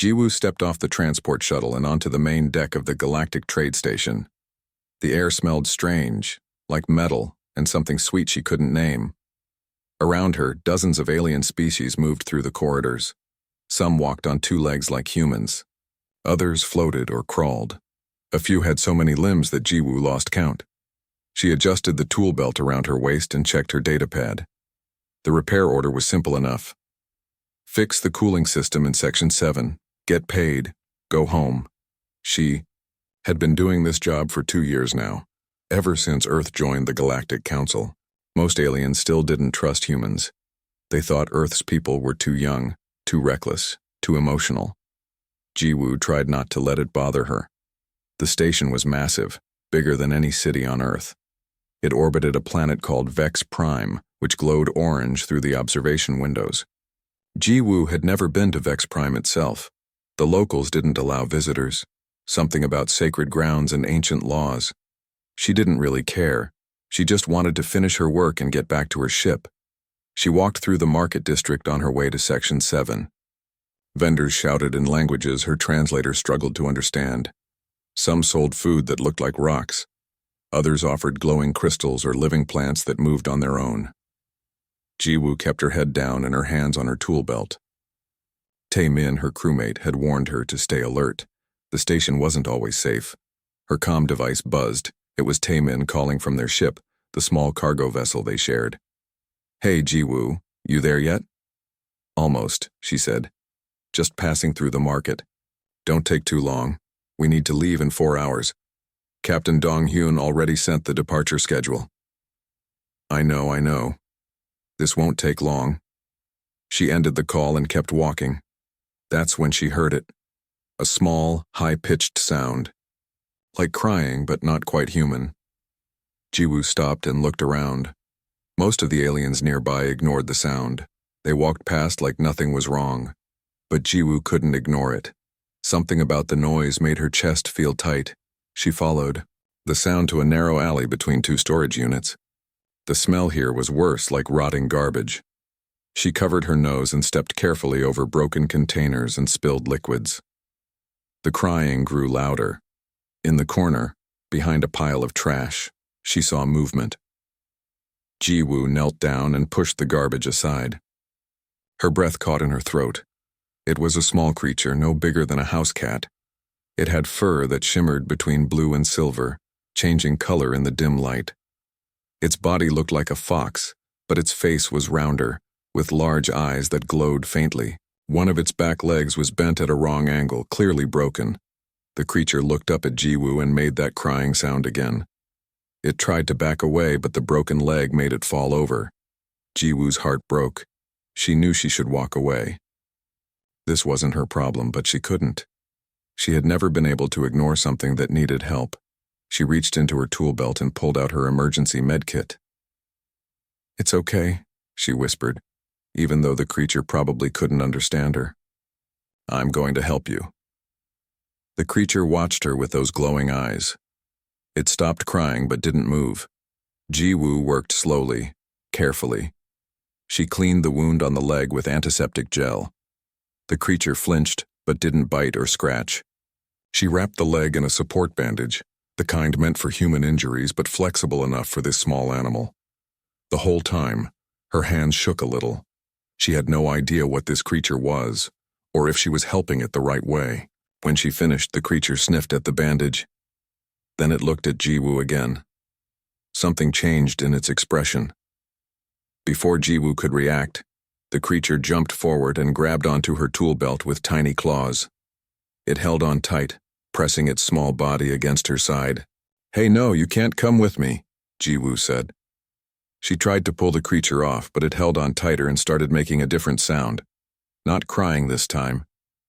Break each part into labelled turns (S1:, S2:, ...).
S1: Jiwoo stepped off the transport shuttle and onto the main deck of the Galactic Trade Station. The air smelled strange, like metal, and something sweet she couldn't name. Around her, dozens of alien species moved through the corridors. Some walked on two legs like humans. Others floated or crawled. A few had so many limbs that Jiwoo lost count. She adjusted the tool belt around her waist and checked her datapad. The repair order was simple enough. Fix the cooling system in Section 7. Get paid. Go home. She had been doing this job for 2 years now, ever since Earth joined the Galactic Council. Most aliens still didn't trust humans. They thought Earth's people were too young, too reckless, too emotional. Jiwoo tried not to let it bother her. The station was massive, bigger than any city on Earth. It orbited a planet called Vex Prime, which glowed orange through the observation windows. Jiwoo had never been to Vex Prime itself. The locals didn't allow visitors. Something about sacred grounds and ancient laws. She didn't really care. She just wanted to finish her work and get back to her ship. She walked through the market district on her way to Section 7. Vendors shouted in languages her translator struggled to understand. Some sold food that looked like rocks. Others offered glowing crystals or living plants that moved on their own. Jiwoo kept her head down and her hands on her tool belt. Tae-min, her crewmate, had warned her to stay alert. The station wasn't always safe. Her comm device buzzed. It was Tae-min calling from their ship, the small cargo vessel they shared. "Hey, Jiwoo, you there yet?" "Almost," she said. "Just passing through the market. Don't take too long. We need to leave in 4 hours. Captain Dong-hyun already sent the departure schedule." I know. This won't take long." She ended the call and kept walking. That's when she heard it. A small, high-pitched sound. Like crying, but not quite human. Jiwoo stopped and looked around. Most of the aliens nearby ignored the sound. They walked past like nothing was wrong. But Jiwoo couldn't ignore it. Something about the noise made her chest feel tight. She followed the sound to a narrow alley between 2 storage units. The smell here was worse, like rotting garbage. She covered her nose and stepped carefully over broken containers and spilled liquids. The crying grew louder. In the corner, behind a pile of trash, she saw movement. Jiwoo knelt down and pushed the garbage aside. Her breath caught in her throat. It was a small creature, no bigger than a house cat. It had fur that shimmered between blue and silver, changing color in the dim light. Its body looked like a fox, but its face was rounder, with large eyes that glowed faintly. One of its back legs was bent at a wrong angle, clearly broken. The creature looked up at Jiwoo and made that crying sound again. It tried to back away, but the broken leg made it fall over. Jiwoo's heart broke. She knew she should walk away. This wasn't her problem, but she couldn't. She had never been able to ignore something that needed help. She reached into her tool belt and pulled out her emergency med kit. "It's okay," she whispered, even though the creature probably couldn't understand her. "I'm going to help you." The creature watched her with those glowing eyes. It stopped crying but didn't move. Jiwoo worked slowly, carefully. She cleaned the wound on the leg with antiseptic gel. The creature flinched but didn't bite or scratch. She wrapped the leg in a support bandage, the kind meant for human injuries but flexible enough for this small animal. The whole time, her hands shook a little. She had no idea what this creature was, or if she was helping it the right way. When she finished, the creature sniffed at the bandage. Then it looked at Jiwoo again. Something changed in its expression. Before Jiwoo could react, the creature jumped forward and grabbed onto her tool belt with tiny claws. It held on tight, pressing its small body against her side. "Hey, no, you can't come with me," Jiwoo said. She tried to pull the creature off, but it held on tighter and started making a different sound. Not crying this time,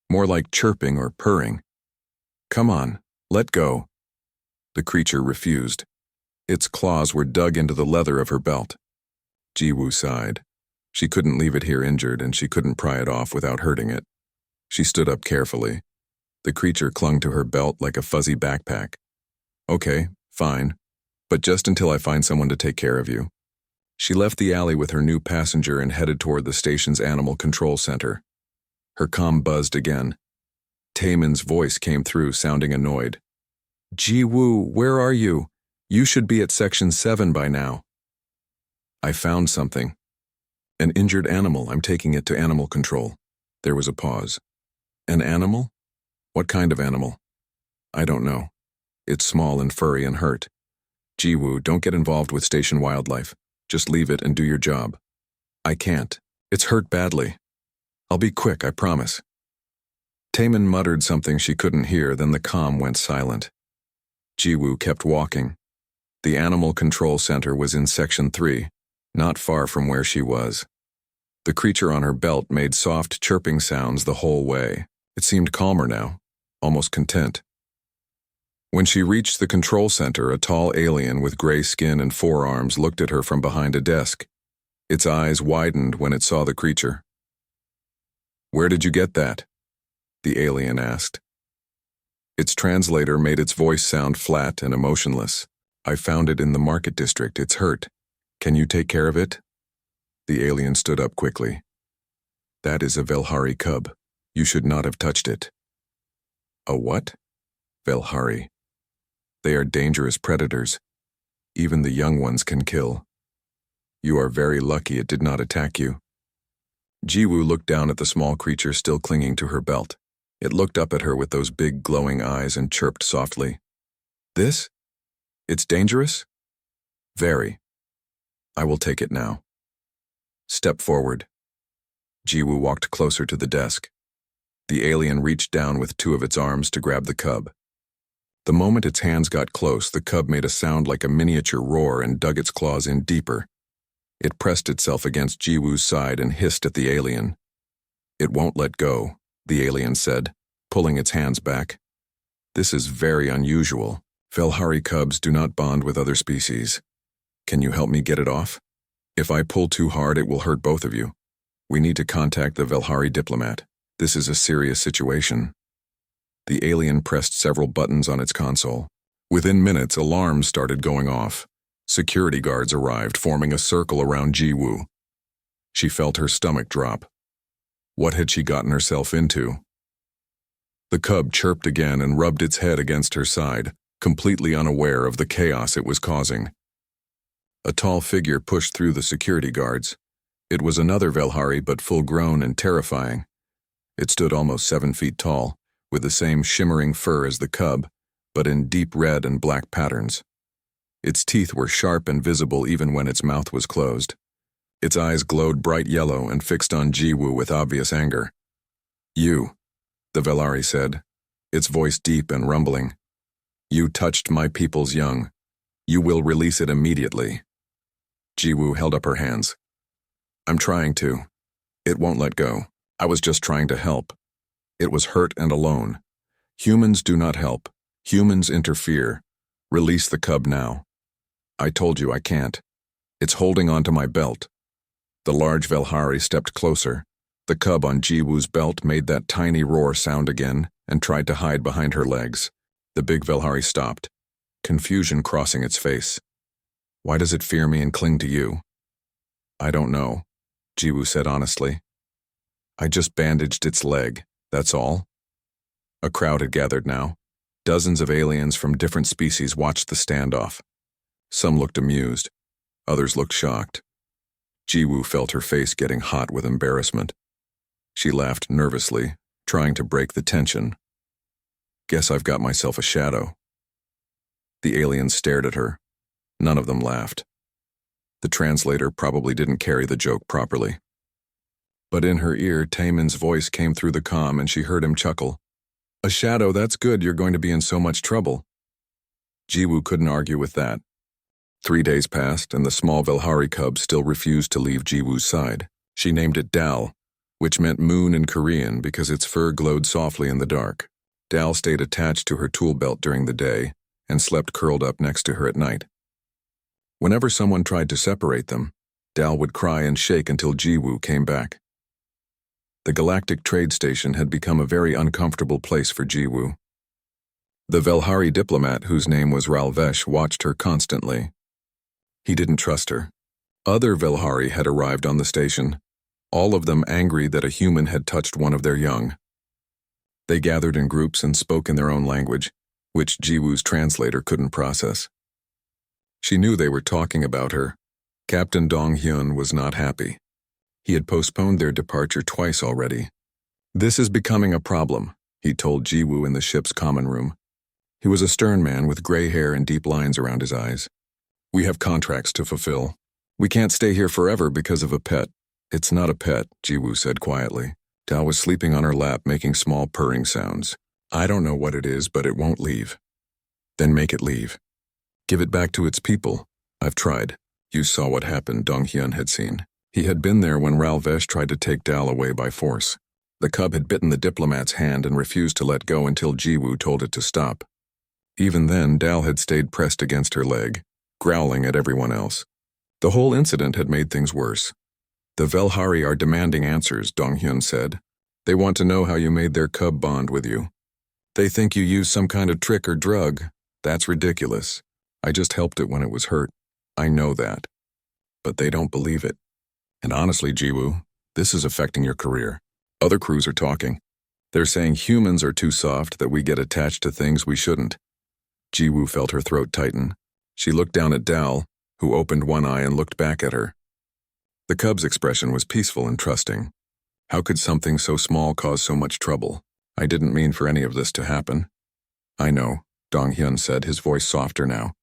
S1: more like chirping or purring. "Come on, let go." The creature refused. Its claws were dug into the leather of her belt. Jiwoo sighed. She couldn't leave it here injured, and she couldn't pry it off without hurting it. She stood up carefully. The creature clung to her belt like a fuzzy backpack. "Okay, fine, but just until I find someone to take care of you." She left the alley with her new passenger and headed toward the station's animal control center. Her comm buzzed again. Taemin's voice came through, sounding annoyed. Ji-woo, where are you? You should be at Section 7 by now. I found something. An injured animal. I'm taking it to animal control. There was a pause. An animal? What kind of animal? I don't know. It's small and furry and hurt. Ji-woo, don't get involved with station wildlife. Just leave it and do your job. I can't. It's hurt badly. I'll be quick, I promise. Taemin muttered something she couldn't hear, then the comm went silent. Ji-woo kept walking. The Animal Control Center was in Section 3, not far from where she was. The creature on her belt made soft chirping sounds the whole way. It seemed calmer now, almost content. When she reached the control center, a tall alien with gray skin and forearms looked at her from behind a desk. Its eyes widened when it saw the creature. Where did you get that? The alien asked. Its translator made its voice sound flat and emotionless. I found it in the market district. It's hurt. Can you take care of it? The alien stood up quickly. That is a Velhari cub. You should not have touched it. A what? Velhari. They are dangerous predators. Even the young ones can kill. You are very lucky it did not attack you. Ji-woo looked down at the small creature still clinging to her belt. It looked up at her with those big glowing eyes and chirped softly. This? It's dangerous? Very. I will take it now. Step forward. Ji-woo walked closer to the desk. The alien reached down with two of its arms to grab the cub. The moment its hands got close, the cub made a sound like a miniature roar and dug its claws in deeper. It pressed itself against Ji-woo's side and hissed at the alien. It won't let go, the alien said, pulling its hands back. This is very unusual. Velhari cubs do not bond with other species. Can you help me get it off? If I pull too hard, it will hurt both of you. We need to contact the Velhari diplomat. This is a serious situation. The alien pressed several buttons on its console. Within minutes, alarms started going off. Security guards arrived, forming a circle around Ji-woo. She felt her stomach drop. What had she gotten herself into? The cub chirped again and rubbed its head against her side, completely unaware of the chaos it was causing. A tall figure pushed through the security guards. It was another Velhari, but full-grown and terrifying. It stood almost 7 feet tall, with the same shimmering fur as the cub, but in deep red and black patterns. Its teeth were sharp and visible even when its mouth was closed. Its eyes glowed bright yellow and fixed on Ji-woo with obvious anger. You, the Velhari said, its voice deep and rumbling. You touched my people's young. You will release it immediately. Ji-woo held up her hands. I'm trying to. It won't let go. I was just trying to help. It was hurt and alone. Humans do not help. Humans interfere. Release the cub now. I told you I can't. It's holding onto my belt. The large Velhari stepped closer. The cub on Ji-woo's belt made that tiny roar sound again and tried to hide behind her legs. The big Velhari stopped, confusion crossing its face. Why does it fear me and cling to you? I don't know, Ji-woo said honestly. I just bandaged its leg, that's all. A crowd had gathered now. Dozens of aliens from different species watched the standoff. Some looked amused. Others looked shocked. Ji-woo felt her face getting hot with embarrassment. She laughed nervously, trying to break the tension. Guess I've got myself a shadow. The aliens stared at her. None of them laughed. The translator probably didn't carry the joke properly. But in her ear, Taemin's voice came through the comm and she heard him chuckle. A shadow, that's good, you're going to be in so much trouble. Ji-woo couldn't argue with that. 3 days passed and the small Velhari cub still refused to leave Ji-woo's side. She named it Dal, which meant moon in Korean because its fur glowed softly in the dark. Dal stayed attached to her tool belt during the day and slept curled up next to her at night. Whenever someone tried to separate them, Dal would cry and shake until Ji-woo came back. The Galactic Trade Station had become a very uncomfortable place for Ji-woo. The Velhari diplomat, whose name was Ralvesh, watched her constantly. He didn't trust her. Other Velhari had arrived on the station, all of them angry that a human had touched one of their young. They gathered in groups and spoke in their own language, which Jiwoo's translator couldn't process. She knew they were talking about her. Captain Dong-hyun was not happy. He had postponed their departure twice already. "This is becoming a problem," he told Jiwoo in the ship's common room. He was a stern man with gray hair and deep lines around his eyes. "We have contracts to fulfill. We can't stay here forever because of a pet." "It's not a pet," Jiwoo said quietly. Dal was sleeping on her lap, making small purring sounds. "I don't know what it is, but it won't leave." "Then make it leave. Give it back to its people." "I've tried." You saw what happened, Dong-hyun had seen. He had been there when Ralvesh tried to take Dal away by force. The cub had bitten the diplomat's hand and refused to let go until Jiwoo told it to stop. Even then, Dal had stayed pressed against her leg, growling at everyone else. The whole incident had made things worse. "The Velhari are demanding answers," Dong-hyun said. "They want to know how you made their cub bond with you. They think you used some kind of trick or drug. That's ridiculous. I just helped it when it was hurt. I know that. But they don't believe it. And honestly, Jiwoo, this is affecting your career. Other crews are talking. They're saying humans are too soft, that we get attached to things we shouldn't." Jiwoo felt her throat tighten. She looked down at Dal, who opened one eye and looked back at her. The cub's expression was peaceful and trusting. "How could something so small cause so much trouble? I didn't mean for any of this to happen." "I know," Dong-hyun said, his voice softer now.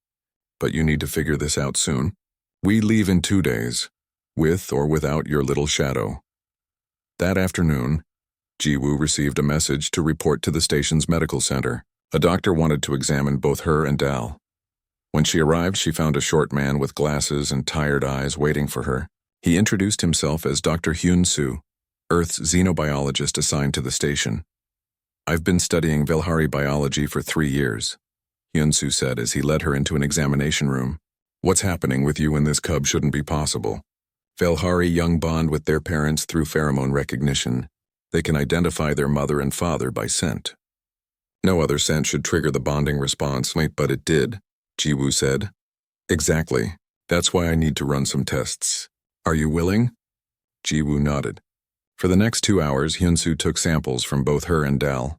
S1: "But you need to figure this out soon. We leave in 2 days, with or without your little shadow." That afternoon, Jiwoo received a message to report to the station's medical center. A doctor wanted to examine both her and Dal. When she arrived, she found a short man with glasses and tired eyes waiting for her. He introduced himself as Dr. Hyun-soo, Earth's xenobiologist assigned to the station. "I've been studying Velhari biology for 3 years," Hyun-soo said as he led her into an examination room. "What's happening with you and this cub shouldn't be possible. Velhari young bond with their parents through pheromone recognition. They can identify their mother and father by scent. No other scent should trigger the bonding response, but it did," Jiwoo said. "Exactly. That's why I need to run some tests. Are you willing?" Jiwoo nodded. For the next 2 hours, Hyun-soo took samples from both her and Dal.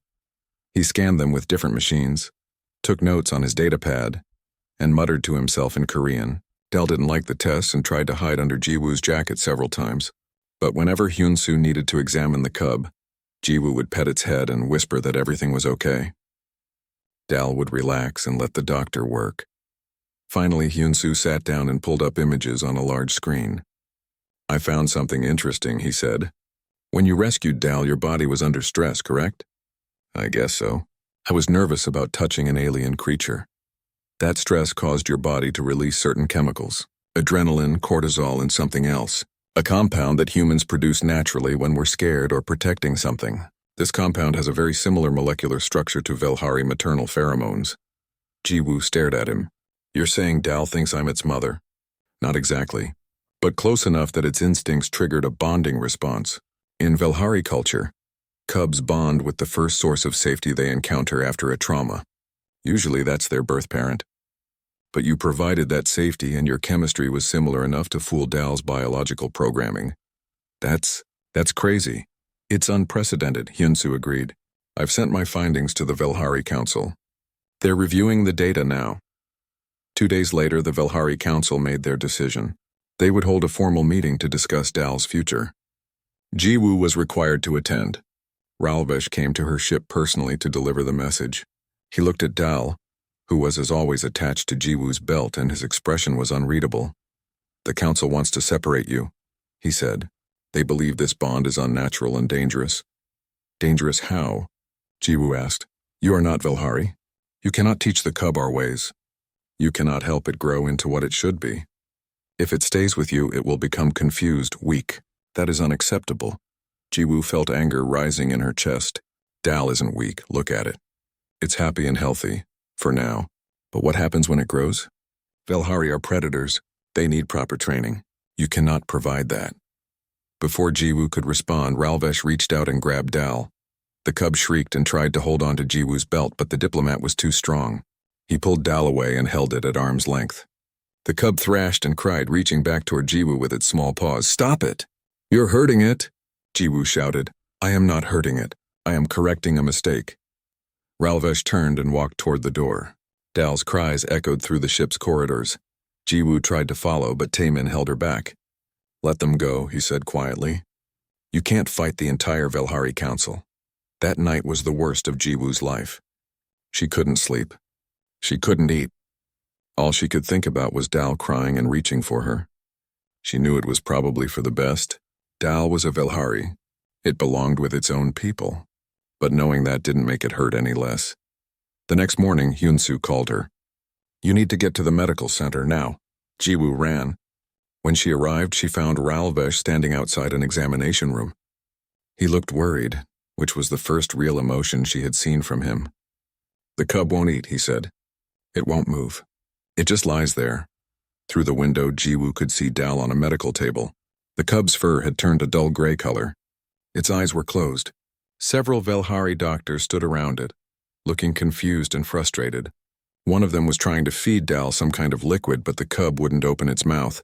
S1: He scanned them with different machines, took notes on his datapad, and muttered to himself in Korean. Dal didn't like the tests and tried to hide under Jiwoo's jacket several times. But whenever Hyun-soo needed to examine the cub, Jiwoo would pet its head and whisper that everything was okay. Dal would relax and let the doctor work. Finally, Hyun-soo sat down and pulled up images on a large screen. "I found something interesting," he said. "When you rescued Dal, your body was under stress, correct?" "I guess so. I was nervous about touching an alien creature. That stress caused your body to release certain chemicals, adrenaline, cortisol, and something else, a compound that humans produce naturally when we're scared or protecting something. This compound has a very similar molecular structure to Velhari maternal pheromones." Jiwoo stared at him. "You're saying Dal thinks I'm its mother?" "Not exactly, but close enough that its instincts triggered a bonding response. In Velhari culture, cubs bond with the first source of safety they encounter after a trauma. Usually that's their birth parent. But you provided that safety and your chemistry was similar enough to fool Dal's biological programming. That's crazy." "It's unprecedented," Hyun-soo agreed. "I've sent my findings to the Velhari Council. They're reviewing the data now." 2 days later, the Velhari Council made their decision. They would hold a formal meeting to discuss Dal's future. Jiwoo was required to attend. Ralvesh came to her ship personally to deliver the message. He looked at Dal, who was as always attached to Jiwoo's belt, and his expression was unreadable. "The council wants to separate you," he said. "They believe this bond is unnatural and dangerous." "Dangerous how?" Jiwoo asked. "You are not Velhari. You cannot teach the cub our ways. You cannot help it grow into what it should be. If it stays with you, it will become confused, weak. That is unacceptable." Jiwoo felt anger rising in her chest. "Dal isn't weak, look at it. It's happy and healthy, for now. But what happens when it grows? Velhari are predators. They need proper training. You cannot provide that." Before Jiwoo could respond, Ralvesh reached out and grabbed Dal. The cub shrieked and tried to hold on to Jiwoo's belt, but the diplomat was too strong. He pulled Dal away and held it at arm's length. The cub thrashed and cried, reaching back toward Jiwoo with its small paws. "Stop it! You're hurting it!" Jiwoo shouted. "I am not hurting it. I am correcting a mistake. Ralvesh turned and walked toward the door. Dal's cries echoed through the ship's corridors. Jiwoo tried to follow, but Taemin held her back. Let them go, he said quietly. You can't fight the entire Velhari Council. That night was the worst of Jiwoo's life. She couldn't sleep. She couldn't eat. All she could think about was Dal crying and reaching for her. She knew it was probably for the best. Dal was a Velhari. It belonged with its own people. But knowing that didn't make it hurt any less. The next morning, Hyunsoo called her. You need to get to the medical center now. Jiwoo ran. When she arrived, she found Ralvesh standing outside an examination room. He looked worried, which was the first real emotion she had seen from him. The cub won't eat, he said. It won't move. It just lies there. Through the window, Jiwoo could see Dal on a medical table. The cub's fur had turned a dull gray color. Its eyes were closed. Several Velhari doctors stood around it, looking confused and frustrated. One of them was trying to feed Dal some kind of liquid, but the cub wouldn't open its mouth.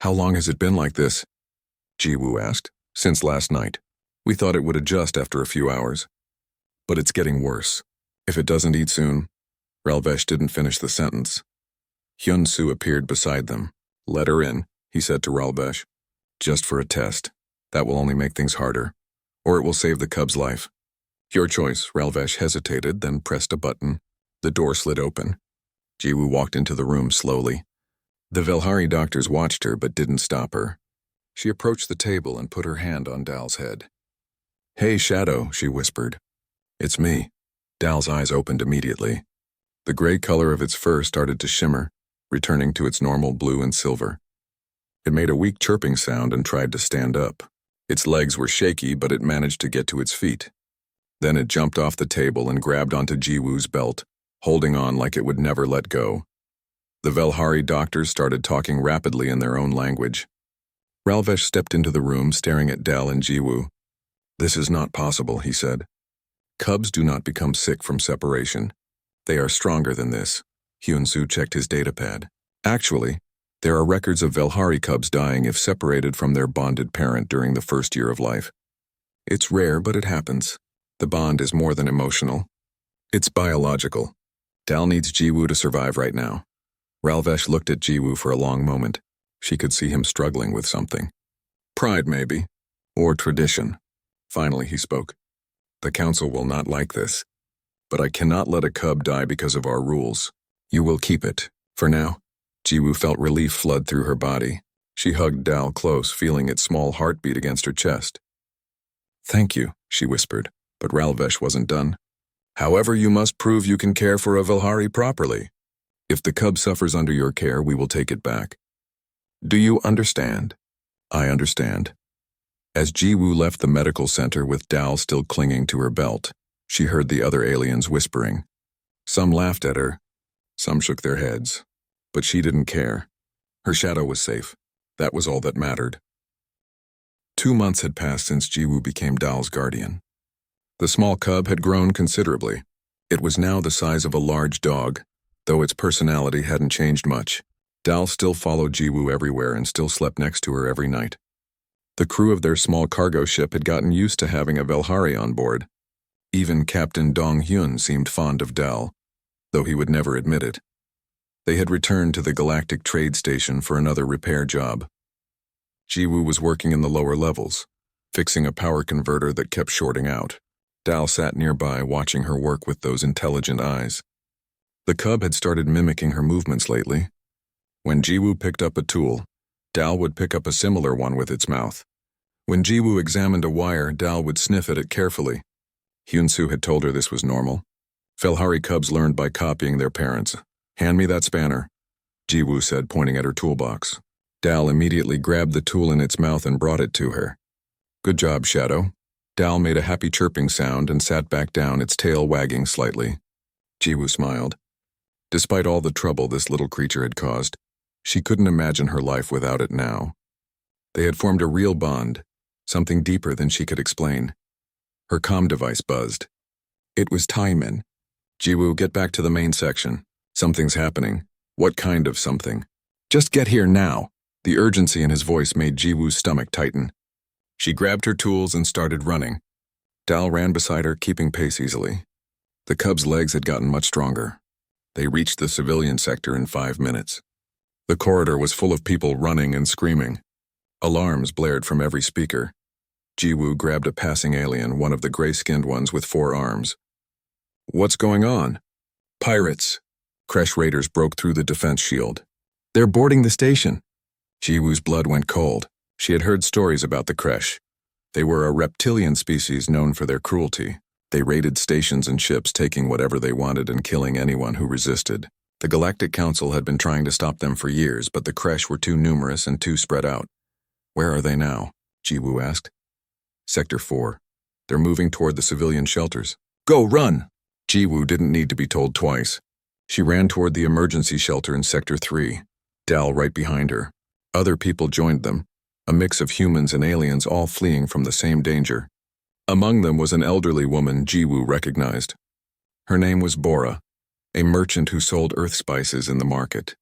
S1: How long has it been like this? Jiwoo asked. Since last night. We thought it would adjust after a few hours. But it's getting worse. If it doesn't eat soon. Ralvesh didn't finish the sentence. Hyunsoo appeared beside them. Let her in, he said to Ralvesh. Just for a test. That will only make things harder. Or it will save the cub's life. Your choice, Ralvesh hesitated, then pressed a button. The door slid open. Jiwoo walked into the room slowly. The Velhari doctors watched her but didn't stop her. She approached the table and put her hand on Dal's head. Hey, Shadow, she whispered. It's me. Dal's eyes opened immediately. The gray color of its fur started to shimmer, returning to its normal blue and silver. It made a weak chirping sound and tried to stand up. Its legs were shaky, but it managed to get to its feet. Then it jumped off the table and grabbed onto Jiwoo's belt, holding on like it would never let go. The Velhari doctors started talking rapidly in their own language. Ralvesh stepped into the room, staring at Dal and Jiwoo. This is not possible, he said. Cubs do not become sick from separation. They are stronger than this. Hyunsoo checked his datapad. Actually, there are records of Velhari cubs dying if separated from their bonded parent during the first year of life. It's rare, but it happens. The bond is more than emotional. It's biological. Dal needs Jiwoo to survive right now. Ralvesh looked at Jiwoo for a long moment. She could see him struggling with something. Pride, maybe. Or tradition. Finally, he spoke. The council will not like this. But I cannot let a cub die because of our rules. You will keep it, for now. Jiwoo felt relief flood through her body. She hugged Dal close, feeling its small heartbeat against her chest. Thank you, she whispered, but Ralvesh wasn't done. However, you must prove you can care for a Velhari properly. If the cub suffers under your care, we will take it back. Do you understand? I understand. As Jiwoo left the medical center with Dal still clinging to her belt, she heard the other aliens whispering. Some laughed at her, some shook their heads. But she didn't care. Her shadow was safe. That was all that mattered. 2 months had passed since Jiwoo became Dal's guardian. The small cub had grown considerably. It was now the size of a large dog, though its personality hadn't changed much. Dal still followed Jiwoo everywhere and still slept next to her every night. The crew of their small cargo ship had gotten used to having a Velhari on board. Even Captain Dong-hyun seemed fond of Dal, though he would never admit it. They had returned to the Galactic trade station for another repair job. Jiwoo was working in the lower levels, fixing a power converter that kept shorting out. Dal sat nearby, watching her work with those intelligent eyes. The cub had started mimicking her movements lately. When Jiwoo picked up a tool, Dal would pick up a similar one with its mouth. When Jiwoo examined a wire, Dal would sniff at it carefully. Hyunsoo had told her this was normal. Velhari cubs learned by copying their parents. Hand me that spanner, Jiwoo said, pointing at her toolbox. Dal immediately grabbed the tool in its mouth and brought it to her. Good job, Shadow. Dal made a happy chirping sound and sat back down, its tail wagging slightly. Jiwoo smiled. Despite all the trouble this little creature had caused, she couldn't imagine her life without it now. They had formed a real bond, something deeper than she could explain. Her comm device buzzed. It was Taemin. Jiwoo, get back to the main section. Something's happening. What kind of something? Just get here now. The urgency in his voice made Jiwoo's stomach tighten. She grabbed her tools and started running. Dal ran beside her, keeping pace easily. The cub's legs had gotten much stronger. They reached the civilian sector in 5 minutes. The corridor was full of people running and screaming. Alarms blared from every speaker. Jiwoo grabbed a passing alien, one of the gray-skinned ones with 4 arms. "What's going on?" "Pirates." Kresh raiders broke through the defense shield. "They're boarding the station." Jiwoo's blood went cold. She had heard stories about the Kresh. They were a reptilian species known for their cruelty. They raided stations and ships, taking whatever they wanted and killing anyone who resisted. The Galactic Council had been trying to stop them for years, but the Kresh were too numerous and too spread out. "Where are they now?" Jiwoo asked. "Sector 4. They're moving toward the civilian shelters." "Go, run!" Jiwoo didn't need to be told twice. She ran toward the emergency shelter in Sector 3, Dal right behind her. Other people joined them, a mix of humans and aliens all fleeing from the same danger. Among them was an elderly woman Jiwoo recognized. Her name was Bora, a merchant who sold earth spices in the market.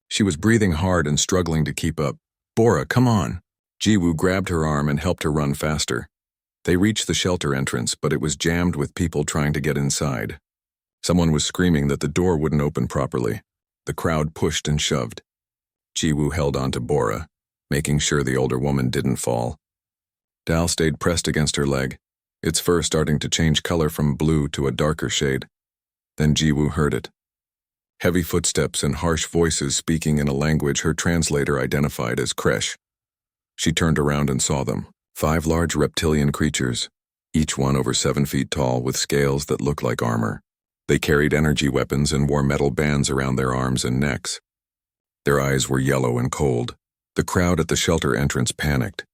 S1: She was breathing hard and struggling to keep up. "Bora, come on!" Jiwoo grabbed her arm and helped her run faster. They reached the shelter entrance, but it was jammed with people trying to get inside. Someone was screaming that the door wouldn't open properly. The crowd pushed and shoved. Jiwoo held on to Bora, making sure the older woman didn't fall. Dal stayed pressed against her leg, its fur starting to change color from blue to a darker shade. Then Jiwoo heard it. Heavy footsteps and harsh voices speaking in a language her translator identified as Kresh. She turned around and saw them. 5 large reptilian creatures, each one over 7 feet tall with scales that looked like armor. They carried energy weapons and wore metal bands around their arms and necks. Their eyes were yellow and cold. The crowd at the shelter entrance panicked.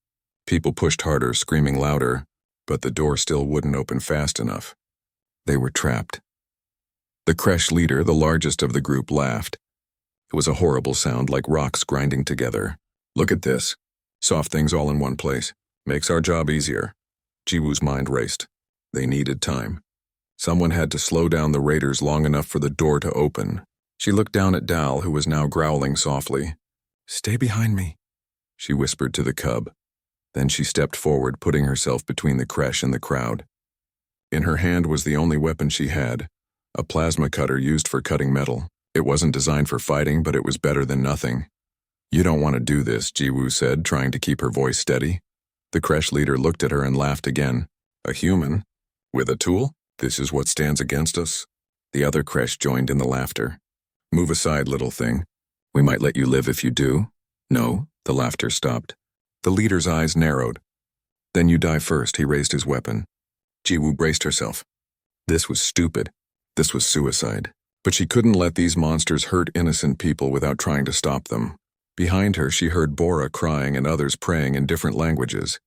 S1: People pushed harder, screaming louder, but the door still wouldn't open fast enough. They were trapped. The Kresh leader, the largest of the group, laughed. It was a horrible sound, like rocks grinding together. "Look at this. Soft things all in one place. Makes our job easier." Jiwoo's mind raced. They needed time. Someone had to slow down the raiders long enough for the door to open. She looked down at Dal, who was now growling softly. "Stay behind me," she whispered to the cub. Then she stepped forward, putting herself between the Kresh and the crowd. In her hand was the only weapon she had, a plasma cutter used for cutting metal. It wasn't designed for fighting, but it was better than nothing. "You don't want to do this," Jiwoo said, trying to keep her voice steady. The Kresh leader looked at her and laughed again. "A human? With a tool? This is what stands against us?" The other Kresh joined in the laughter. "Move aside, little thing. We might let you live if you do." "No." The laughter stopped. The leader's eyes narrowed. "Then you die first." He raised his weapon. Jiwoo braced herself. This was stupid. This was suicide. But she couldn't let these monsters hurt innocent people without trying to stop them. Behind her, she heard Bora crying and others praying in different languages.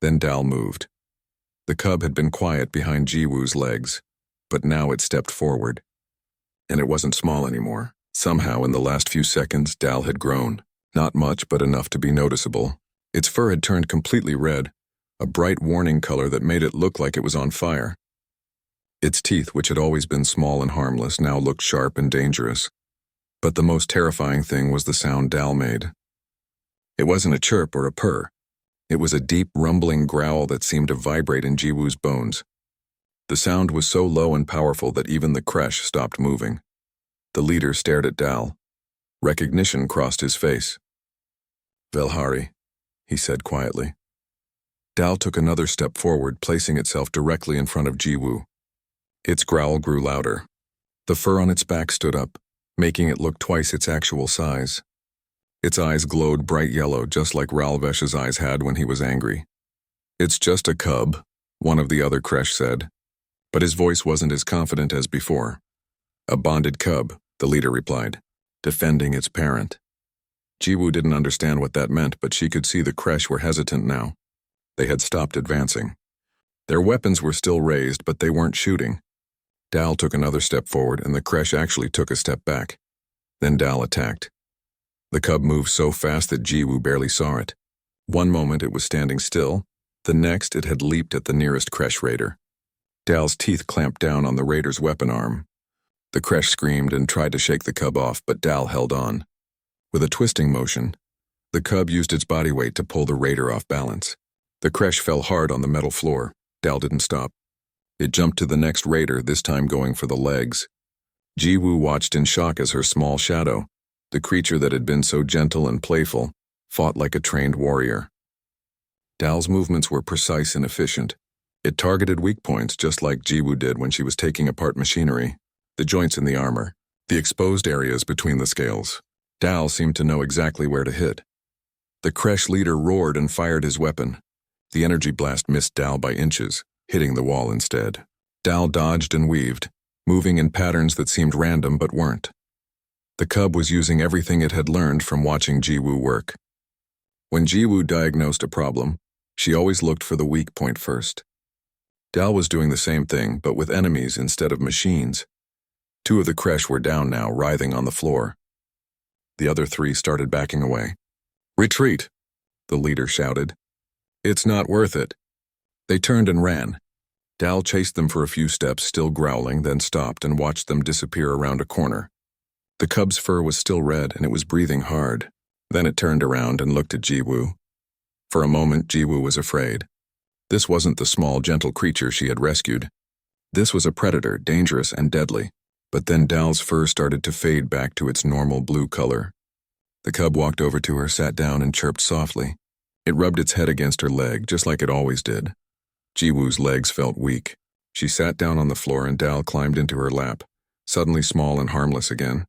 S1: Then Dal moved. The cub had been quiet behind Jiwoo's legs, but now it stepped forward. And it wasn't small anymore. Somehow, in the last few seconds, Dal had grown. Not much, but enough to be noticeable. Its fur had turned completely red, a bright warning color that made it look like it was on fire. Its teeth, which had always been small and harmless, now looked sharp and dangerous. But the most terrifying thing was the sound Dal made. It wasn't a chirp or a purr. It was a deep, rumbling growl that seemed to vibrate in Jiwoo's bones. The sound was so low and powerful that even the Kresh stopped moving. The leader stared at Dal. Recognition crossed his face. "Velhari," he said quietly. Dal took another step forward, placing itself directly in front of Jiwoo. Its growl grew louder. The fur on its back stood up, making it look twice its actual size. Its eyes glowed bright yellow, just like Ralvesh's eyes had when he was angry. "It's just a cub," one of the other Kresh said. But his voice wasn't as confident as before. "A bonded cub," the leader replied, "defending its parent." Jiwoo didn't understand what that meant, but she could see the Kresh were hesitant now. They had stopped advancing. Their weapons were still raised, but they weren't shooting. Dal took another step forward, and the Kresh actually took a step back. Then Dal attacked. The cub moved so fast that Jiwoo barely saw it. One moment it was standing still, the next it had leaped at the nearest Kresh raider. Dal's teeth clamped down on the raider's weapon arm. The Kresh screamed and tried to shake the cub off, but Dal held on. With a twisting motion, the cub used its body weight to pull the raider off balance. The Kresh fell hard on the metal floor. Dal didn't stop. It jumped to the next raider, this time going for the legs. Jiwoo watched in shock as her small shadow, the creature that had been so gentle and playful, fought like a trained warrior. Dal's movements were precise and efficient. It targeted weak points just like Jiwoo did when she was taking apart machinery, the joints in the armor, the exposed areas between the scales. Dal seemed to know exactly where to hit. The Kresh leader roared and fired his weapon. The energy blast missed Dal by inches, hitting the wall instead. Dal dodged and weaved, moving in patterns that seemed random but weren't. The cub was using everything it had learned from watching Jiwoo work. When Jiwoo diagnosed a problem, she always looked for the weak point first. Dal was doing the same thing, but with enemies instead of machines. 2 of the Kresh were down now, writhing on the floor. The other 3 started backing away. "Retreat!" the leader shouted. "It's not worth it." They turned and ran. Dal chased them for a few steps, still growling, then stopped and watched them disappear around a corner. The cub's fur was still red and it was breathing hard. Then it turned around and looked at Jiwoo. For a moment, Jiwoo was afraid. This wasn't the small, gentle creature she had rescued. This was a predator, dangerous and deadly. But then Dal's fur started to fade back to its normal blue color. The cub walked over to her, sat down, and chirped softly. It rubbed its head against her leg, just like it always did. Jiwoo's legs felt weak. She sat down on the floor and Dal climbed into her lap, suddenly small and harmless again.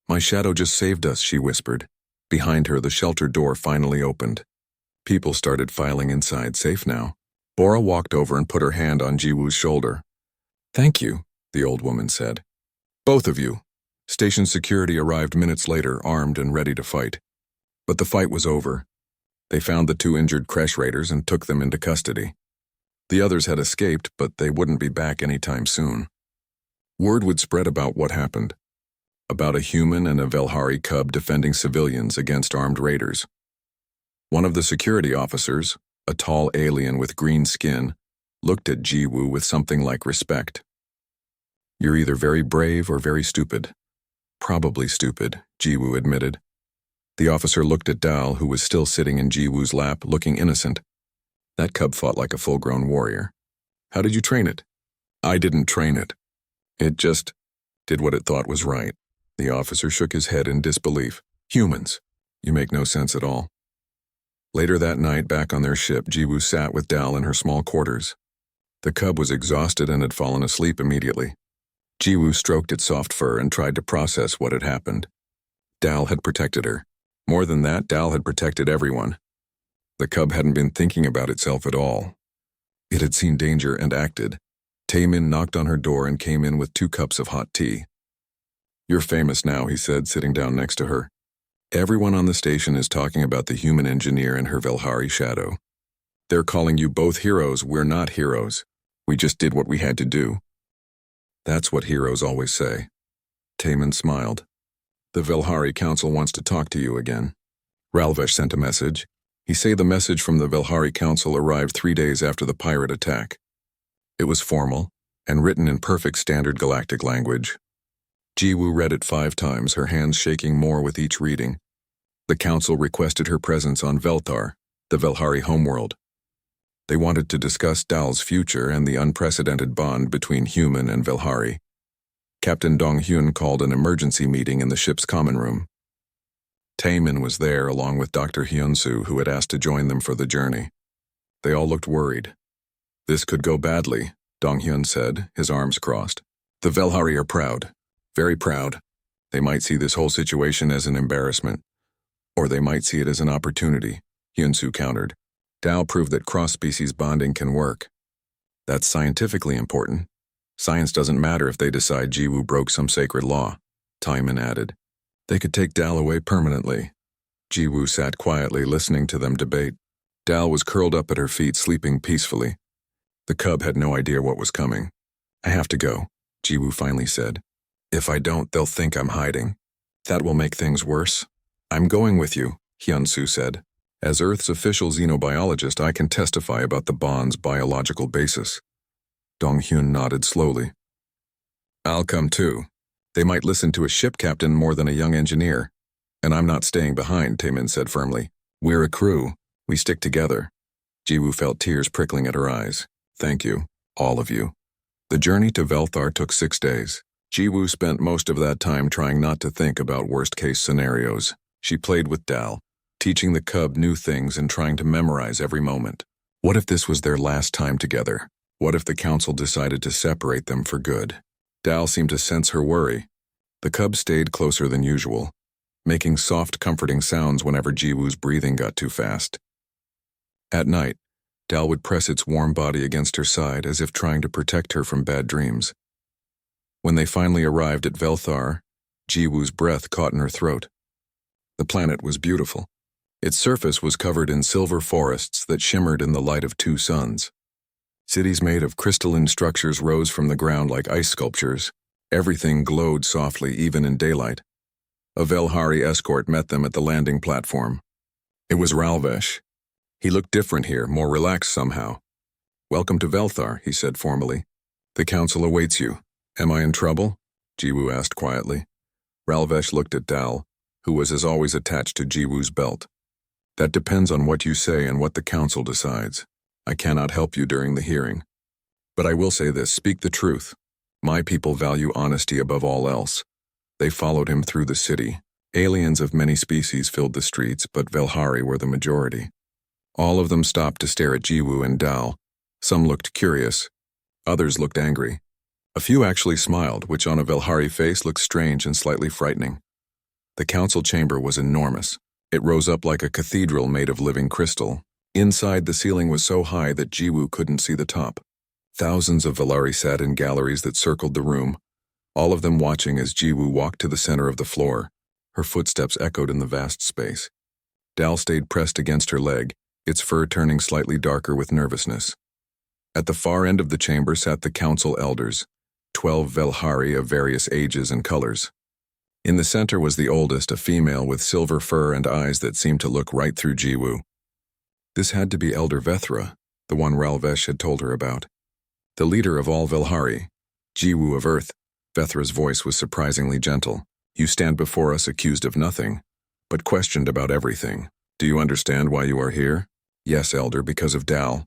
S1: "My shadow just saved us," she whispered. Behind her, the shelter door finally opened. People started filing inside, safe now. Bora walked over and put her hand on Jiwoo's shoulder. "Thank you," the old woman said. "Both of you." Station security arrived minutes later, armed and ready to fight. But the fight was over. They found the 2 injured Kresh raiders and took them into custody. The others had escaped, but they wouldn't be back anytime soon. Word would spread about what happened. About a human and a Velhari cub defending civilians against armed raiders. One of the security officers, a tall alien with green skin, looked at Jiwoo with something like respect. "You're either very brave or very stupid." "Probably stupid," Jiwoo admitted. The officer looked at Dal, who was still sitting in Jiwoo's lap, looking innocent. "That cub fought like a full-grown warrior. How did you train it?" "I didn't train it. It just did what it thought was right." The officer shook his head in disbelief. "Humans. You make no sense at all." Later that night, back on their ship, Jiwoo sat with Dal in her small quarters. The cub was exhausted and had fallen asleep immediately. Jiwoo stroked its soft fur and tried to process what had happened. Dal had protected her. More than that, Dal had protected everyone. The cub hadn't been thinking about itself at all. It had seen danger and acted. Taemin knocked on her door and came in with 2 cups of hot tea. "You're famous now," he said, sitting down next to her. "Everyone on the station is talking about the human engineer and her Velhari shadow. They're calling you both heroes. We're not heroes. We just did what we had to do." "That's what heroes always say." Taemin smiled. "The Velhari Council wants to talk to you again." Ralvesh sent a message. He say the message from the Velhari Council arrived 3 days after the pirate attack. It was formal and written in perfect standard galactic language. Jiwoo read it 5 times, her hands shaking more with each reading. The council requested her presence on Velthar, the Velhari homeworld. They wanted to discuss Dal's future and the unprecedented bond between human and Velhari. Captain Dong-hyun called an emergency meeting in the ship's common room. Taemin was there along with Dr. Hyun-soo, who had asked to join them for the journey. They all looked worried. "This could go badly," Dong-hyun said, his arms crossed. "The Velhari are proud. Very proud. They might see this whole situation as an embarrassment. Or they might see it as an opportunity," Hyun-soo countered. "Dal proved that cross-species bonding can work. That's scientifically important. Science doesn't matter if they decide Jiwoo broke some sacred law," Taemin added. "They could take Dal away permanently." Jiwoo sat quietly listening to them debate. Dal was curled up at her feet, sleeping peacefully. The cub had no idea what was coming. "I have to go," Jiwoo finally said. "If I don't, they'll think I'm hiding. That will make things worse." "I'm going with you," Hyun-soo said. "As Earth's official xenobiologist, I can testify about the bond's biological basis." Dong-hyun nodded slowly. "I'll come too. They might listen to a ship captain more than a young engineer. And I'm not staying behind," Taemin said firmly. "We're a crew. We stick together." Jiwoo felt tears prickling at her eyes. Thank you, all of you. The journey to Velthar took 6 days. Jiwoo spent most of that time trying not to think about worst-case scenarios. She played with Dal, teaching the cub new things and trying to memorize every moment. What if this was their last time together? What if the council decided to separate them for good? Dal seemed to sense her worry. The cub stayed closer than usual, making soft, comforting sounds whenever Jiwoo's breathing got too fast. At night, Dal would press its warm body against her side as if trying to protect her from bad dreams. When they finally arrived at Velthar, Jiwoo's breath caught in her throat. The planet was beautiful. Its surface was covered in silver forests that shimmered in the light of 2 suns. Cities made of crystalline structures rose from the ground like ice sculptures. Everything glowed softly even in daylight. A Velhari escort met them at the landing platform. It was Ralvesh. He looked different here, more relaxed somehow. "Welcome to Velthar," he said formally. "The council awaits you." "Am I in trouble?" Jiwoo asked quietly. Ralvesh looked at Dal, who was as always attached to Jiwoo's belt. "That depends on what you say and what the council decides. I cannot help you during the hearing. But I will say this, speak the truth. My people value honesty above all else." They followed him through the city. Aliens of many species filled the streets, but Velhari were the majority. All of them stopped to stare at Jiwoo and Dal. Some looked curious. Others looked angry. A few actually smiled, which on a Velhari face looked strange and slightly frightening. The council chamber was enormous. It rose up like a cathedral made of living crystal. Inside, the ceiling was so high that Jiwoo couldn't see the top. Thousands of Velhari sat in galleries that circled the room, all of them watching as Jiwoo walked to the center of the floor. Her footsteps echoed in the vast space. Dal stayed pressed against her leg, its fur turning slightly darker with nervousness. At the far end of the chamber sat the council elders, 12 Velhari of various ages and colors. In the center was the oldest, a female with silver fur and eyes that seemed to look right through Jiwoo. This had to be Elder Vethra, the one Ralvesh had told her about. The leader of all Velhari, Jiwoo of Earth. Vethra's voice was surprisingly gentle. "You stand before us accused of nothing, but questioned about everything. Do you understand why you are here?" "Yes, Elder, because of Dal."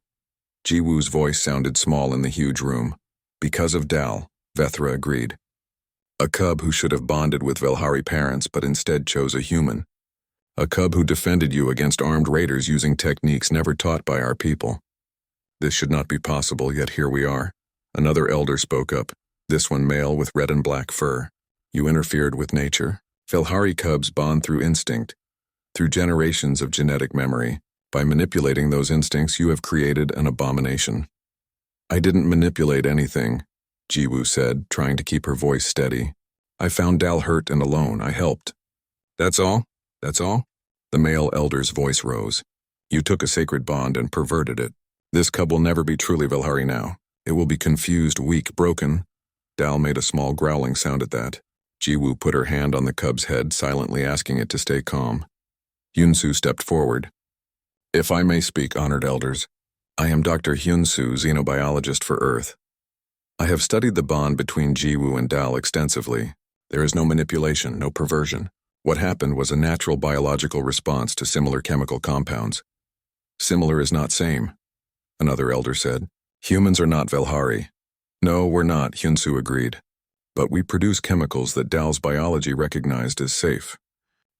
S1: Jiwoo's voice sounded small in the huge room. "Because of Dal," Vethra agreed. "A cub who should have bonded with Velhari parents but instead chose a human. A cub who defended you against armed raiders using techniques never taught by our people. This should not be possible, yet here we are." Another elder spoke up, this one male with red and black fur. "You interfered with nature. Velhari cubs bond through instinct, through generations of genetic memory. By manipulating those instincts, you have created an abomination." "I didn't manipulate anything," Jiwoo said, trying to keep her voice steady. "I found Dal hurt and alone. I helped." "That's all? That's all?" The male elder's voice rose. "You took a sacred bond and perverted it. This cub will never be truly Velhari now. It will be confused, weak, broken." Dal made a small growling sound at that. Jiwoo put her hand on the cub's head, silently asking it to stay calm. Hyunsu stepped forward. "If I may speak, honored elders, I am Dr. Hyunsu, xenobiologist for Earth. I have studied the bond between Jiwoo and Dal extensively. There is no manipulation, no perversion. What happened was a natural biological response to similar chemical compounds. Similar is not same," another elder said. "Humans are not Velhari." "No, we're not," Hyunsu agreed. "But we produce chemicals that Dal's biology recognized as safe.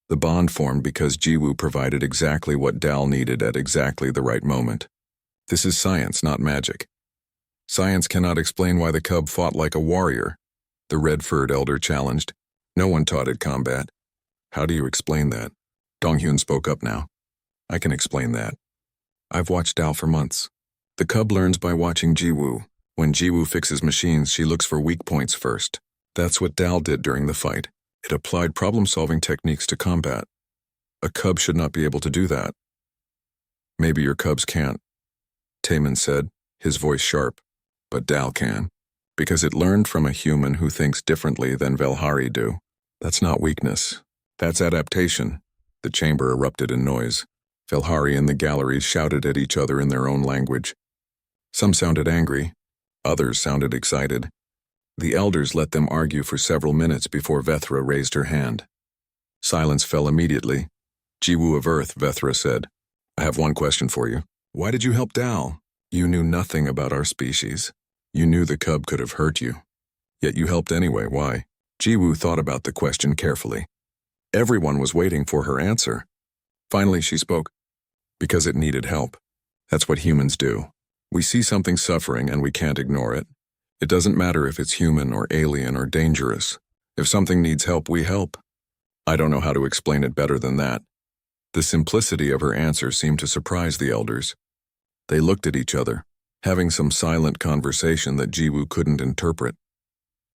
S1: The bond formed because Jiwoo provided exactly what Dal needed at exactly the right moment. This is science, not magic. Science cannot explain why the cub fought like a warrior," the red-furred elder challenged. "No one taught it combat." "How do you explain that?" Donghyun spoke up now. "I can explain that. I've watched Dal for months. The cub learns by watching Jiwoo. When Jiwoo fixes machines, she looks for weak points first. That's what Dal did during the fight. It applied problem-solving techniques to combat. A cub should not be able to do that." "Maybe your cubs can't," Taemin said, his voice sharp. "But Dal can, because it learned from a human who thinks differently than Velhari do. That's not weakness. That's adaptation." The chamber erupted in noise. Velhari in the galleries shouted at each other in their own language. Some sounded angry. Others sounded excited. The elders let them argue for several minutes before Vethra raised her hand. Silence fell immediately. "Jiwoo of Earth," Vethra said, "I have one question for you. Why did you help Dal?" You knew nothing about our species. You knew the cub could have hurt you. Yet you helped anyway. Why? Jiwoo thought about the question carefully. Everyone was waiting for her answer. Finally, she spoke. Because it needed help. That's what humans do. We see something suffering and we can't ignore it. It doesn't matter if it's human or alien or dangerous. If something needs help, we help. I don't know how to explain it better than that. The simplicity of her answer seemed to surprise the elders. They looked at each other, having some silent conversation that Jiwoo couldn't interpret.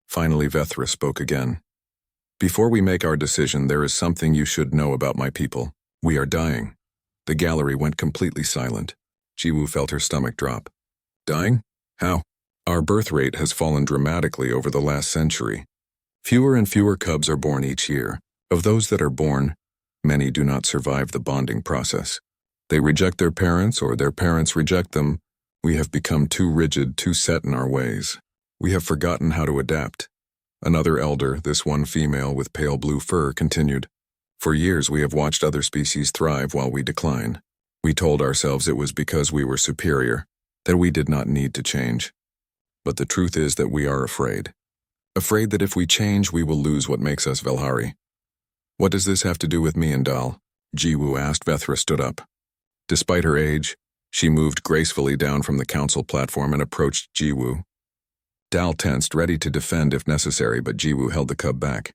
S1: Finally, Vethra spoke again. Before we make our decision, there is something you should know about my people. We are dying. The gallery went completely silent. Jiwoo felt her stomach drop. Dying? How? Our birth rate has fallen dramatically over the last century. Fewer and fewer cubs are born each year. Of those that are born, many do not survive the bonding process. They reject their parents or their parents reject them. We have become too rigid, too set in our ways. We have forgotten how to adapt. Another elder, this one female with pale blue fur, continued. For years we have watched other species thrive while we decline. We told ourselves it was because we were superior, that we did not need to change. But the truth is that we are afraid. Afraid that if we change, we will lose what makes us Velhari. What does this have to do with me and Dal? Jiwoo asked. Vethra stood up. Despite her age, she moved gracefully down from the council platform and approached Jiwoo. Dal tensed, ready to defend if necessary, but Jiwoo held the cub back.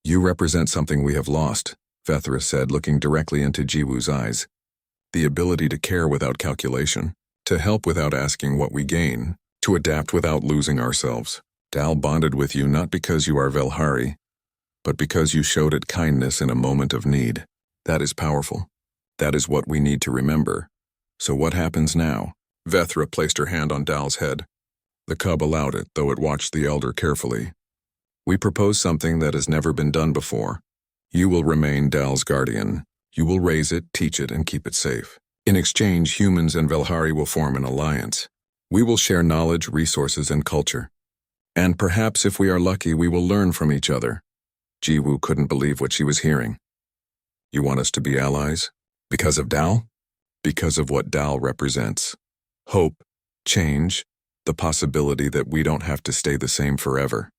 S1: You represent something we have lost, Vethra said, looking directly into Jiwoo's eyes. The ability to care without calculation, to help without asking what we gain, to adapt without losing ourselves. Dal bonded with you not because you are Velhari, but because you showed it kindness in a moment of need. That is powerful. That is what we need to remember. So what happens now? Vethra placed her hand on Dal's head. The cub allowed it, though it watched the elder carefully. We propose something that has never been done before. You will remain Dal's guardian. You will raise it, teach it, and keep it safe. In exchange, humans and Velhari will form an alliance. We will share knowledge, resources, and culture. And perhaps, if we are lucky, we will learn from each other. Jiwoo couldn't believe what she was hearing. You want us to be allies? Because of Dal? Because of what Dal represents. Hope, change, the possibility that we don't have to stay the same forever.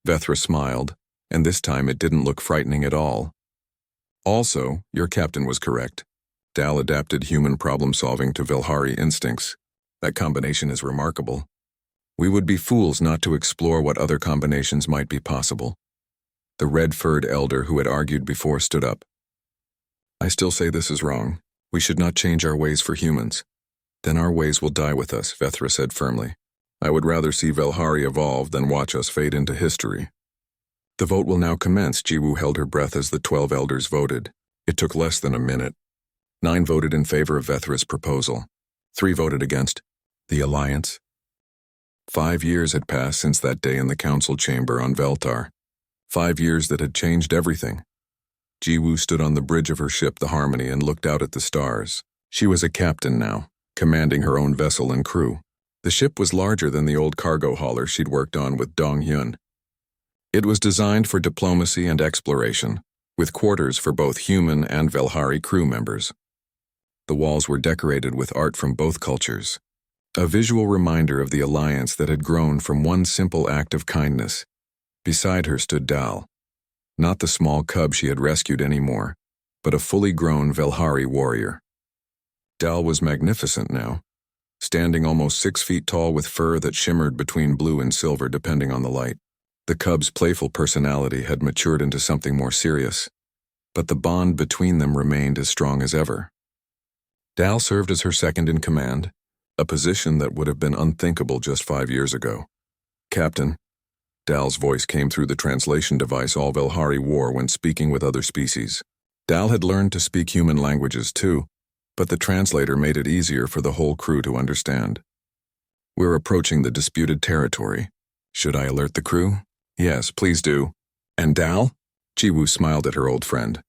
S1: Vethra smiled, and this time it didn't look frightening at all. Also, your captain was correct. Dal adapted human problem-solving to Velhari instincts. That combination is remarkable. We would be fools not to explore what other combinations might be possible. The red-furred elder who had argued before stood up. I still say this is wrong. We should not change our ways for humans. Then our ways will die with us, Vethra said firmly. I would rather see Velhari evolve than watch us fade into history. The vote will now commence. Jiwoo held her breath as the 12 elders voted. It took less than a minute. 9 voted in favor of Vethra's proposal. 3 voted against. The alliance. 5 years had passed since that day in the council chamber on Veltar. 5 years that had changed everything. Jiwoo stood on the bridge of her ship, the Harmony, and looked out at the stars. She was a captain now, commanding her own vessel and crew. The ship was larger than the old cargo hauler she'd worked on with Dong Hyun. It was designed for diplomacy and exploration, with quarters for both human and Velhari crew members. The walls were decorated with art from both cultures, a visual reminder of the alliance that had grown from one simple act of kindness. Beside her stood Dal, not the small cub she had rescued anymore, but a fully grown Velhari warrior. Dal was magnificent now, standing almost 6 feet tall with fur that shimmered between blue and silver depending on the light. The cub's playful personality had matured into something more serious, but the bond between them remained as strong as ever. Dal served as her second in command, a position that would have been unthinkable just 5 years ago. Captain, Dal's voice came through the translation device all Velhari wore when speaking with other species. Dal had learned to speak human languages too, but the translator made it easier for the whole crew to understand. We're approaching the disputed territory. Should I alert the crew? Yes, please do. And Dal? Jiwoo smiled at her old friend.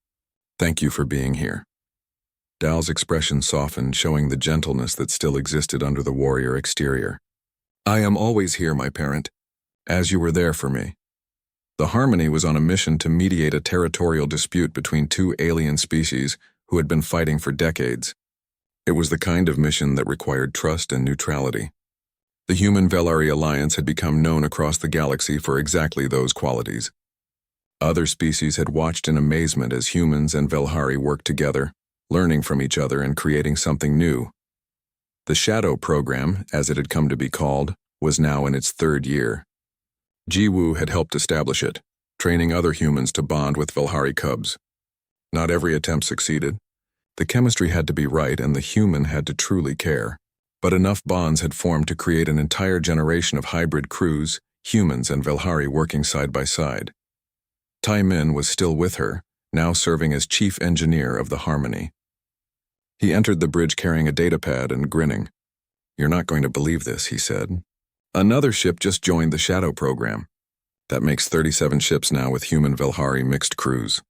S1: Thank you for being here. Dal's expression softened, showing the gentleness that still existed under the warrior exterior. I am always here, my parent, as you were there for me. The Harmony was on a mission to mediate a territorial dispute between 2 alien species who had been fighting for decades. It was the kind of mission that required trust and neutrality. The Human-Velari Alliance had become known across the galaxy for exactly those qualities. Other species had watched in amazement as humans and Velhari worked together, learning from each other and creating something new. The Shadow Program, as it had come to be called, was now in its third year. Jiwoo had helped establish it, training other humans to bond with Velhari cubs. Not every attempt succeeded. The chemistry had to be right and the human had to truly care. But enough bonds had formed to create an entire generation of hybrid crews, humans and Velhari working side by side. Tai Min was still with her, now serving as chief engineer of the Harmony. He entered the bridge carrying a datapad and grinning. "You're not going to believe this," he said. "Another ship just joined the Shadow Program. That makes 37 ships now with human Velhari mixed crews."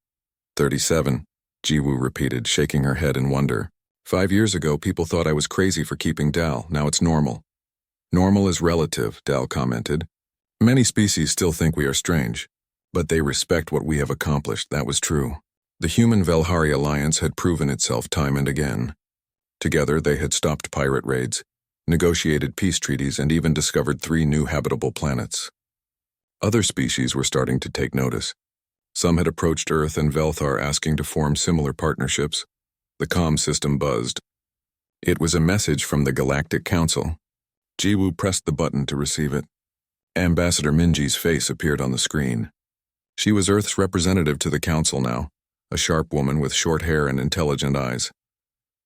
S1: 37, Jiwoo repeated, shaking her head in wonder. 5 years ago, people thought I was crazy for keeping Dal. Now it's normal. Normal is relative, Dal commented. Many species still think we are strange, but they respect what we have accomplished. That was true. The Human-Velhari Alliance had proven itself time and again. Together, they had stopped pirate raids, negotiated peace treaties, and even discovered 3 new habitable planets. Other species were starting to take notice. Some had approached Earth and Velthar asking to form similar partnerships. The comm system buzzed. It was a message from the Galactic Council. Jiwoo pressed the button to receive it. Ambassador Minji's face appeared on the screen. She was Earth's representative to the Council now, a sharp woman with short hair and intelligent eyes.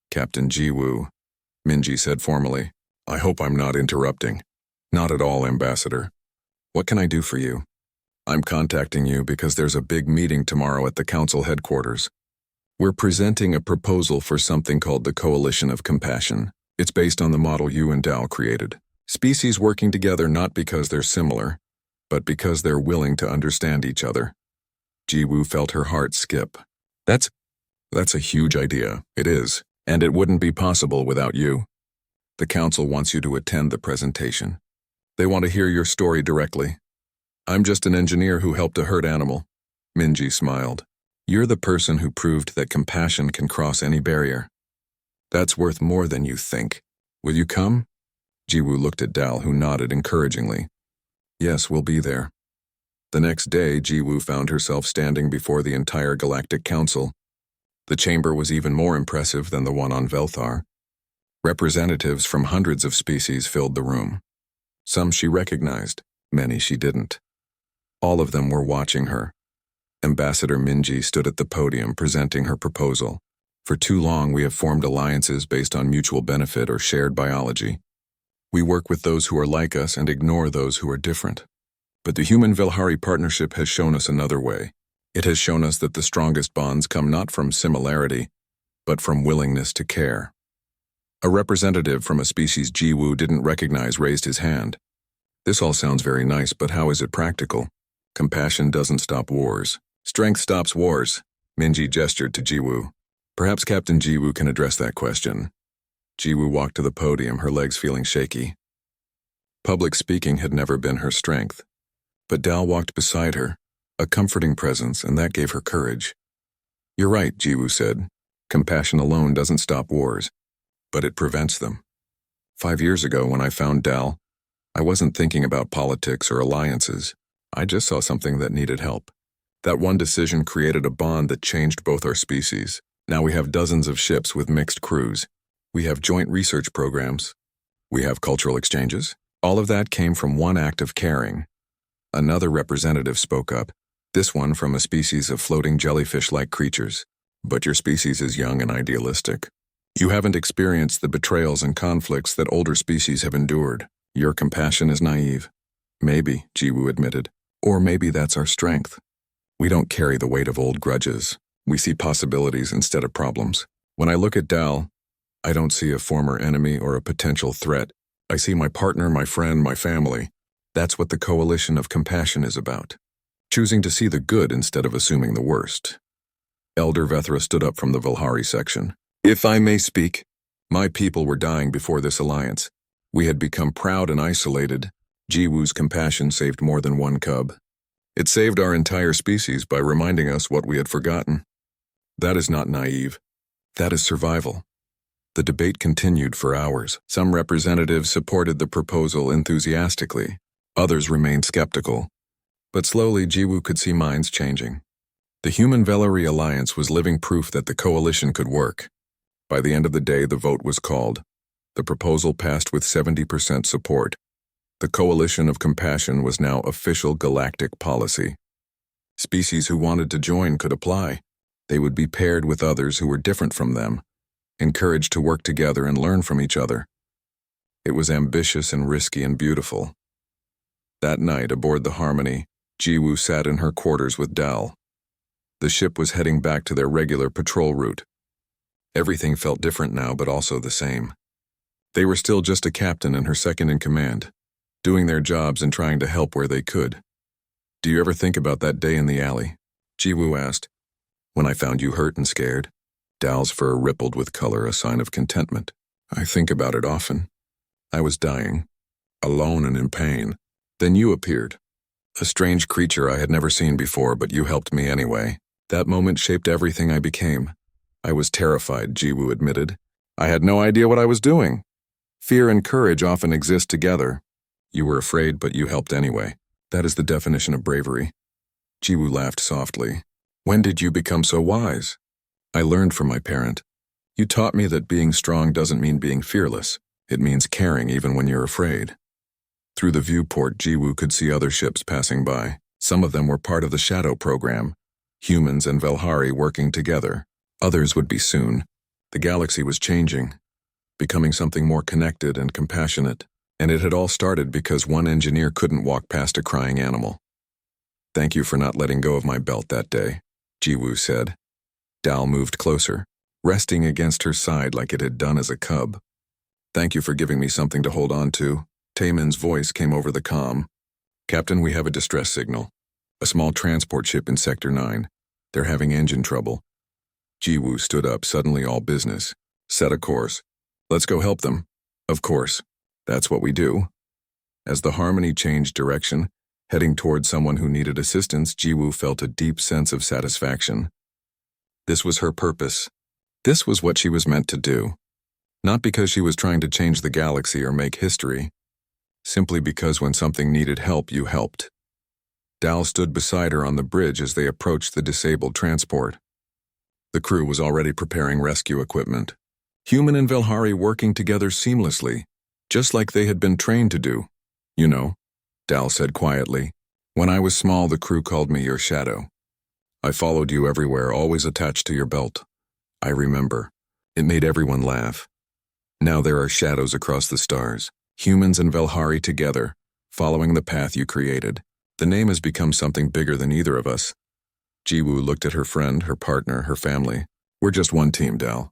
S1: "Captain Jiwoo," Minji said formally. "I hope I'm not interrupting." "Not at all, Ambassador. What can I do for you?" "I'm contacting you because there's a big meeting tomorrow at the Council headquarters. We're presenting a proposal for something called the Coalition of Compassion. It's based on the model you and Dal created. Species working together not because they're similar, but because they're willing to understand each other." Jiwoo felt her heart skip. That's a huge idea. It is, and it wouldn't be possible without you. The Council wants you to attend the presentation. They want to hear your story directly. I'm just an engineer who helped a hurt animal. Minji smiled. You're the person who proved that compassion can cross any barrier. That's worth more than you think. Will you come? Jiwoo looked at Dal, who nodded encouragingly. Yes, we'll be there. The next day, Jiwoo found herself standing before the entire Galactic Council. The chamber was even more impressive than the one on Velthar. Representatives from hundreds of species filled the room. Some she recognized, many she didn't. All of them were watching her. Ambassador Minji stood at the podium presenting her proposal. For too long, we have formed alliances based on mutual benefit or shared biology. We work with those who are like us and ignore those who are different. But the Human-Velhari partnership has shown us another way. It has shown us that the strongest bonds come not from similarity, but from willingness to care. A representative from a species Jiwoo didn't recognize raised his hand. This all sounds very nice, but how is it practical? Compassion doesn't stop wars. Strength stops wars. Minji gestured to Jiwoo. Perhaps Captain Jiwoo can address that question. Jiwoo walked to the podium, her legs feeling shaky. Public speaking had never been her strength. But Dal walked beside her, a comforting presence, and that gave her courage. You're right, Jiwoo said. Compassion alone doesn't stop wars, but it prevents them. 5 years ago, when I found Dal, I wasn't thinking about politics or alliances. I just saw something that needed help. That one decision created a bond that changed both our species. Now we have dozens of ships with mixed crews. We have joint research programs. We have cultural exchanges. All of that came from one act of caring. Another representative spoke up, this one from a species of floating jellyfish-like creatures. But your species is young and idealistic. You haven't experienced the betrayals and conflicts that older species have endured. Your compassion is naive. Maybe, Jiwoo admitted. Or maybe that's our strength. We don't carry the weight of old grudges. We see possibilities instead of problems. When I look at Dal, I don't see a former enemy or a potential threat. I see my partner, my friend, my family. That's what the Coalition of Compassion is about. Choosing to see the good instead of assuming the worst. Elder Vethra stood up from the Velhari section. If I may speak, my people were dying before this alliance. We had become proud and isolated. Jiwoo's compassion saved more than one cub. It saved our entire species by reminding us what we had forgotten. That is not naive. That is survival. The debate continued for hours. Some representatives supported the proposal enthusiastically. Others remained skeptical. But slowly, Jiwoo could see minds changing. The Human-Velari Alliance was living proof that the coalition could work. By the end of the day, the vote was called. The proposal passed with 70% support. The Coalition of Compassion was now official galactic policy. Species who wanted to join could apply. They would be paired with others who were different from them, encouraged to work together and learn from each other. It was ambitious and risky and beautiful. That night, aboard the Harmony, Jiwoo sat in her quarters with Dal. The ship was heading back to their regular patrol route. Everything felt different now, but also the same. They were still just a captain and her second in command, doing their jobs and trying to help where they could. "Do you ever think about that day in the alley?" Jiwoo asked. "When I found you hurt and scared?" Dal's fur rippled with color, a sign of contentment. "I think about it often. I was dying, alone and in pain. Then you appeared. A strange creature I had never seen before, but you helped me anyway. That moment shaped everything I became." "I was terrified," Jiwoo admitted. "I had no idea what I was doing. Fear and courage often exist together. You were afraid, but you helped anyway. That is the definition of bravery." Jiwoo laughed softly. "When did you become so wise?" "I learned from my parent. You taught me that being strong doesn't mean being fearless. It means caring even when you're afraid." Through the viewport, Jiwoo could see other ships passing by. Some of them were part of the Shadow program, humans and Velhari working together. Others would be soon. The galaxy was changing, becoming something more connected and compassionate, and it had all started because one engineer couldn't walk past a crying animal. "Thank you for not letting go of my belt that day," Jiwoo said. Dal moved closer, resting against her side like it had done as a cub. "Thank you for giving me something to hold on to." Taemin's voice came over the comm. "Captain, we have a distress signal. A small transport ship in Sector 9. They're having engine trouble." Jiwoo stood up, suddenly all business. "Set a course. Let's go help them." "Of course. That's what we do." As the Harmony changed direction, heading toward someone who needed assistance, Jiwoo felt a deep sense of satisfaction. This was her purpose. This was what she was meant to do. Not because she was trying to change the galaxy or make history. Simply because when something needed help, you helped. Dal stood beside her on the bridge as they approached the disabled transport. The crew was already preparing rescue equipment. Human and Velhari working together seamlessly, just like they had been trained to do. "You know," Dal said quietly, "when I was small, the crew called me your shadow. I followed you everywhere, always attached to your belt. I remember. It made everyone laugh. Now there are shadows across the stars, humans and Velhari together, following the path you created. The name has become something bigger than either of us." Jiwoo looked at her friend, her partner, her family. "We're just one team, Dal.